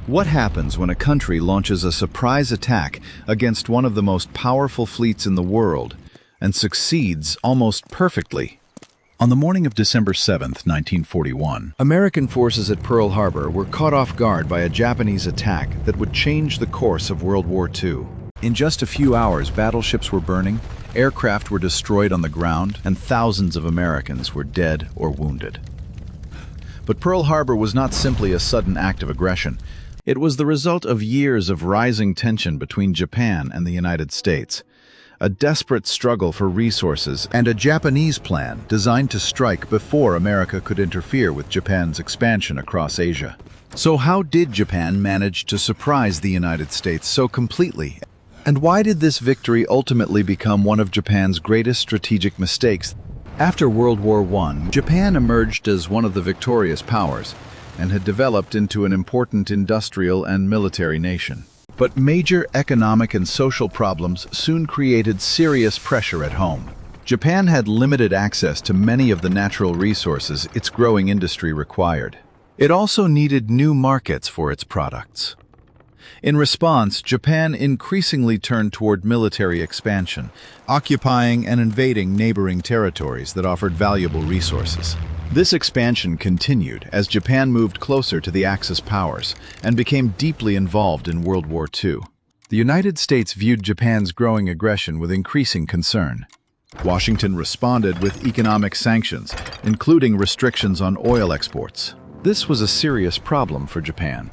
What happens when a country launches a surprise attack against one of the most powerful fleets in the world and succeeds almost perfectly? On the morning of December 7th, 1941, American forces at Pearl Harbor were caught off guard by a Japanese attack that would change the course of World War II. In just a few hours, battleships were burning, aircraft were destroyed on the ground, and thousands of Americans were dead or wounded. But Pearl Harbor was not simply a sudden act of aggression. It was the result of years of rising tension between Japan and the United States, a desperate struggle for resources, and a Japanese plan designed to strike before America could interfere with Japan's expansion across Asia. So how did Japan manage to surprise the United States so completely? And why did this victory ultimately become one of Japan's greatest strategic mistakes? After World War I, Japan emerged as one of the victorious powers and had developed into an important industrial and military nation. But major economic and social problems soon created serious pressure at home. Japan had limited access to many of the natural resources its growing industry required. It also needed new markets for its products. In response, Japan increasingly turned toward military expansion, occupying and invading neighboring territories that offered valuable resources. This expansion continued as Japan moved closer to the Axis powers and became deeply involved in World War II. The United States viewed Japan's growing aggression with increasing concern. Washington responded with economic sanctions, including restrictions on oil exports. This was a serious problem for Japan.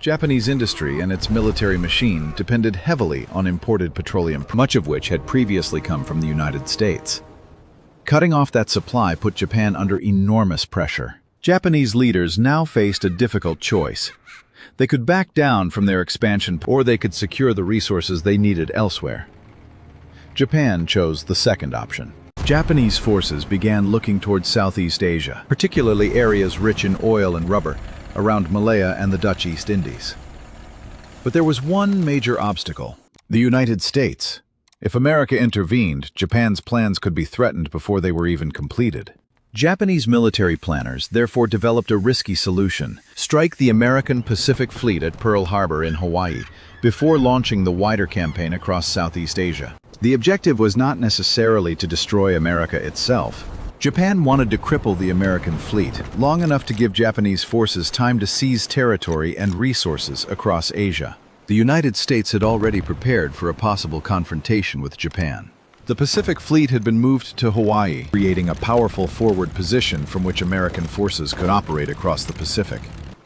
Japanese industry and its military machine depended heavily on imported petroleum, much of which had previously come from the United States. Cutting off that supply put Japan under enormous pressure. Japanese leaders now faced a difficult choice. They could back down from their expansion, or they could secure the resources they needed elsewhere. Japan chose the second option. Japanese forces began looking towards Southeast Asia, particularly areas rich in oil and rubber, around Malaya and the Dutch East Indies. But there was one major obstacle: the United States. If America intervened, Japan's plans could be threatened before they were even completed. Japanese military planners therefore developed a risky solution: strike the American Pacific Fleet at Pearl Harbor in Hawaii before launching the wider campaign across Southeast Asia. The objective was not necessarily to destroy America itself. Japan wanted to cripple the American fleet long enough to give Japanese forces time to seize territory and resources across Asia. The United States had already prepared for a possible confrontation with Japan. The Pacific Fleet had been moved to Hawaii, creating a powerful forward position from which American forces could operate across the Pacific.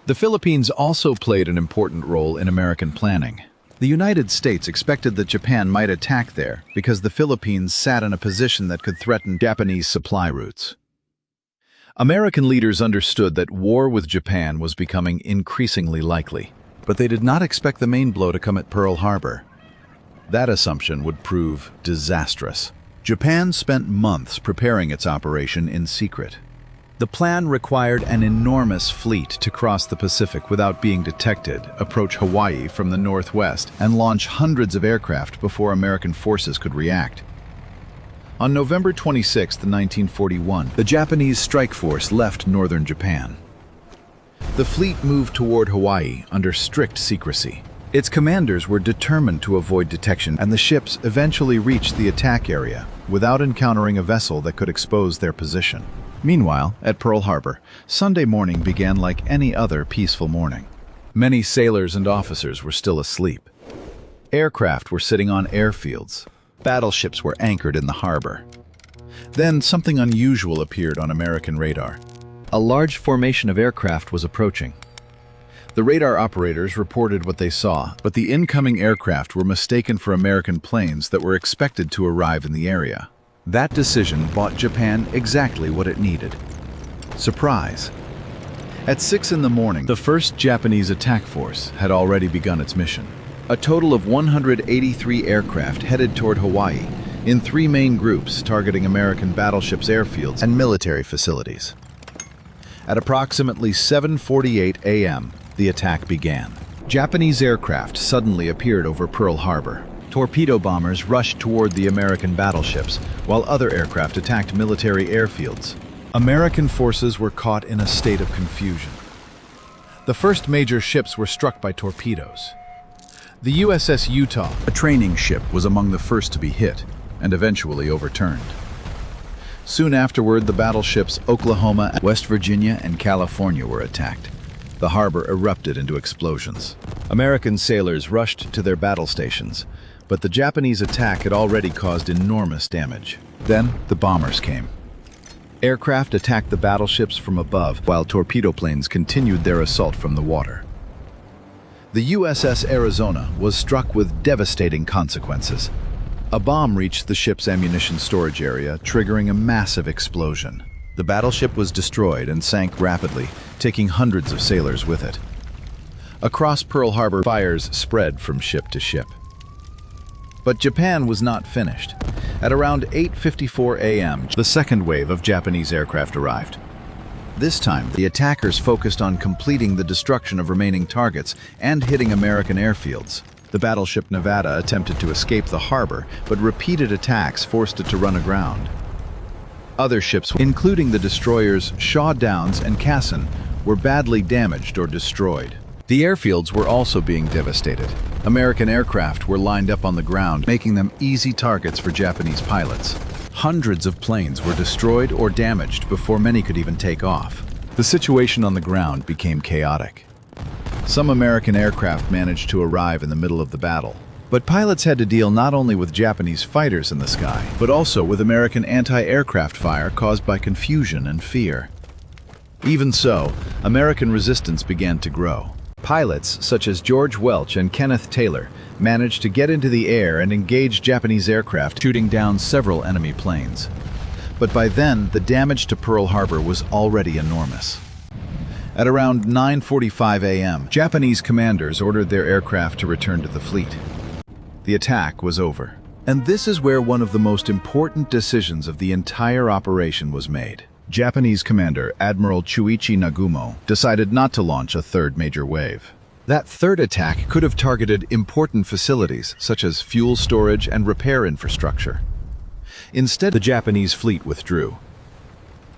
The Philippines also played an important role in American planning. The United States expected that Japan might attack there because the Philippines sat in a position that could threaten Japanese supply routes. American leaders understood that war with Japan was becoming increasingly likely, but they did not expect the main blow to come at Pearl Harbor. That assumption would prove disastrous. Japan spent months preparing its operation in secret. The plan required an enormous fleet to cross the Pacific without being detected, approach Hawaii from the northwest, and launch hundreds of aircraft before American forces could react. On November 26, 1941, the Japanese strike force left northern Japan. The fleet moved toward Hawaii under strict secrecy. Its commanders were determined to avoid detection, and the ships eventually reached the attack area without encountering a vessel that could expose their position. Meanwhile, at Pearl Harbor, Sunday morning began like any other peaceful morning. Many sailors and officers were still asleep. Aircraft were sitting on airfields. Battleships were anchored in the harbor. Then something unusual appeared on American radar. A large formation of aircraft was approaching. The radar operators reported what they saw, but the incoming aircraft were mistaken for American planes that were expected to arrive in the area. That decision bought Japan exactly what it needed: surprise. At 6 in the morning, the first Japanese attack force had already begun its mission. A total of 183 aircraft headed toward Hawaii in 3 main groups, targeting American battleships, airfields, and military facilities. At approximately 7:48 a.m., the attack began. Japanese aircraft suddenly appeared over Pearl Harbor. Torpedo bombers rushed toward the American battleships, while other aircraft attacked military airfields. American forces were caught in a state of confusion. The first major ships were struck by torpedoes. The USS Utah, a training ship, was among the first to be hit and eventually overturned. Soon afterward, the battleships Oklahoma, West Virginia, and California were attacked. The harbor erupted into explosions. American sailors rushed to their battle stations, but the Japanese attack had already caused enormous damage. Then, the bombers came. Aircraft attacked the battleships from above, while torpedo planes continued their assault from the water. The USS Arizona was struck with devastating consequences. A bomb reached the ship's ammunition storage area, triggering a massive explosion. The battleship was destroyed and sank rapidly, taking hundreds of sailors with it. Across Pearl Harbor, fires spread from ship to ship. But Japan was not finished. At around 8:54 a.m., the second wave of Japanese aircraft arrived. This time, the attackers focused on completing the destruction of remaining targets and hitting American airfields. The battleship Nevada attempted to escape the harbor, but repeated attacks forced it to run aground. Other ships, including the destroyers Shaw Downs and Cassin, were badly damaged or destroyed. The airfields were also being devastated. American aircraft were lined up on the ground, making them easy targets for Japanese pilots. Hundreds of planes were destroyed or damaged before many could even take off. The situation on the ground became chaotic. Some American aircraft managed to arrive in the middle of the battle. But pilots had to deal not only with Japanese fighters in the sky, but also with American anti-aircraft fire caused by confusion and fear. Even so, American resistance began to grow. Pilots such as George Welch and Kenneth Taylor managed to get into the air and engage Japanese aircraft, shooting down several enemy planes. But by then, the damage to Pearl Harbor was already enormous. At around 9:45 a.m., Japanese commanders ordered their aircraft to return to the fleet. The attack was over. And this is where one of the most important decisions of the entire operation was made. Japanese commander Admiral Chuichi Nagumo decided not to launch a third major wave. That third attack could have targeted important facilities such as fuel storage and repair infrastructure. Instead, the Japanese fleet withdrew.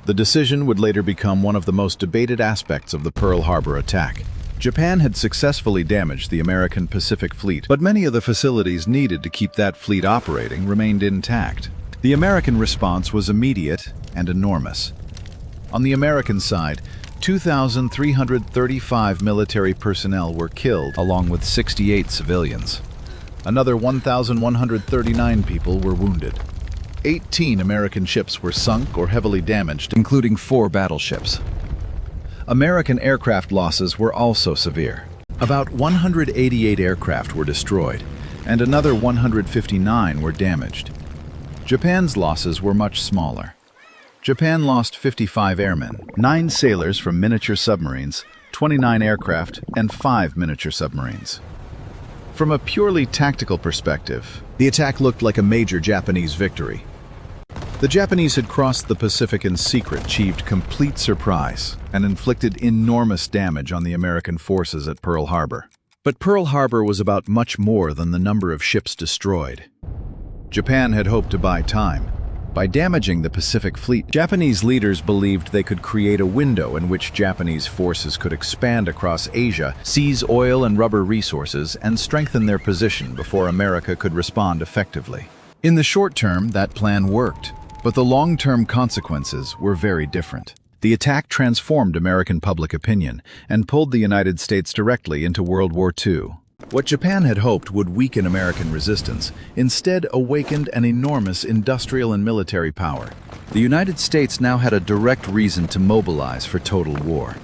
The decision would later become one of the most debated aspects of the Pearl Harbor attack. Japan had successfully damaged the American Pacific Fleet, but many of the facilities needed to keep that fleet operating remained intact. The American response was immediate and enormous. On the American side, 2,335 military personnel were killed, along with 68 civilians. Another 1,139 people were wounded. 18 American ships were sunk or heavily damaged, including 4 battleships. American aircraft losses were also severe. About 188 aircraft were destroyed, and another 159 were damaged. Japan's losses were much smaller. Japan lost 55 airmen, 9 sailors from miniature submarines, 29 aircraft, and 5 miniature submarines. From a purely tactical perspective, the attack looked like a major Japanese victory. The Japanese had crossed the Pacific in secret, achieved complete surprise, and inflicted enormous damage on the American forces at Pearl Harbor. But Pearl Harbor was about much more than the number of ships destroyed. Japan had hoped to buy time. By damaging the Pacific Fleet, Japanese leaders believed they could create a window in which Japanese forces could expand across Asia, seize oil and rubber resources, and strengthen their position before America could respond effectively. In the short term, that plan worked, but the long-term consequences were very different. The attack transformed American public opinion and pulled the United States directly into World War II. What Japan had hoped would weaken American resistance instead awakened an enormous industrial and military power. The United States now had a direct reason to mobilize for total war.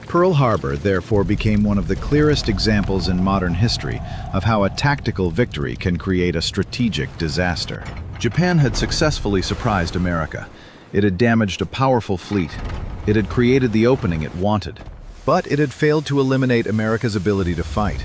Pearl Harbor therefore became one of the clearest examples in modern history of how a tactical victory can create a strategic disaster. Japan had successfully surprised America. It had damaged a powerful fleet. It had created the opening it wanted. But it had failed to eliminate America's ability to fight.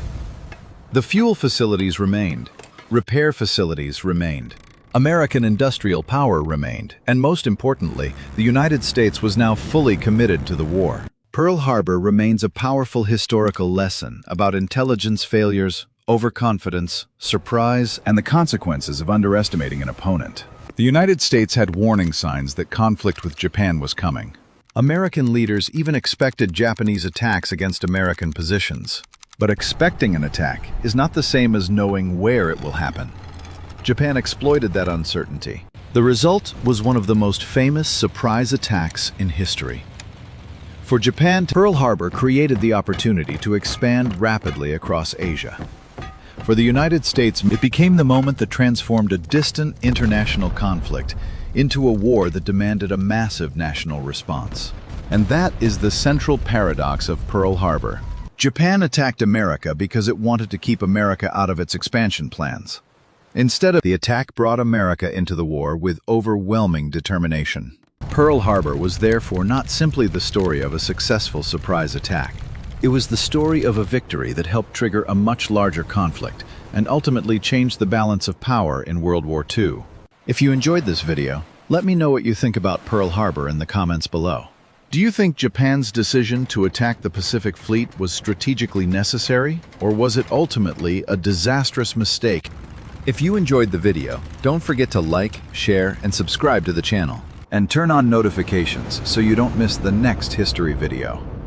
The fuel facilities remained. Repair facilities remained. American industrial power remained. And most importantly, the United States was now fully committed to the war. Pearl Harbor remains a powerful historical lesson about intelligence failures, overconfidence, surprise, and the consequences of underestimating an opponent. The United States had warning signs that conflict with Japan was coming. American leaders even expected Japanese attacks against American positions. But expecting an attack is not the same as knowing where it will happen. Japan exploited that uncertainty. The result was one of the most famous surprise attacks in history. For Japan, Pearl Harbor created the opportunity to expand rapidly across Asia. For the United States, it became the moment that transformed a distant international conflict into a war that demanded a massive national response. And that is the central paradox of Pearl Harbor. Japan attacked America because it wanted to keep America out of its expansion plans. Instead, the attack brought America into the war with overwhelming determination. Pearl Harbor was therefore not simply the story of a successful surprise attack. It was the story of a victory that helped trigger a much larger conflict and ultimately changed the balance of power in World War II. If you enjoyed this video, let me know what you think about Pearl Harbor in the comments below. Do you think Japan's decision to attack the Pacific Fleet was strategically necessary, or was it ultimately a disastrous mistake? If you enjoyed the video, don't forget to like, share, and subscribe to the channel. And turn on notifications so you don't miss the next history video.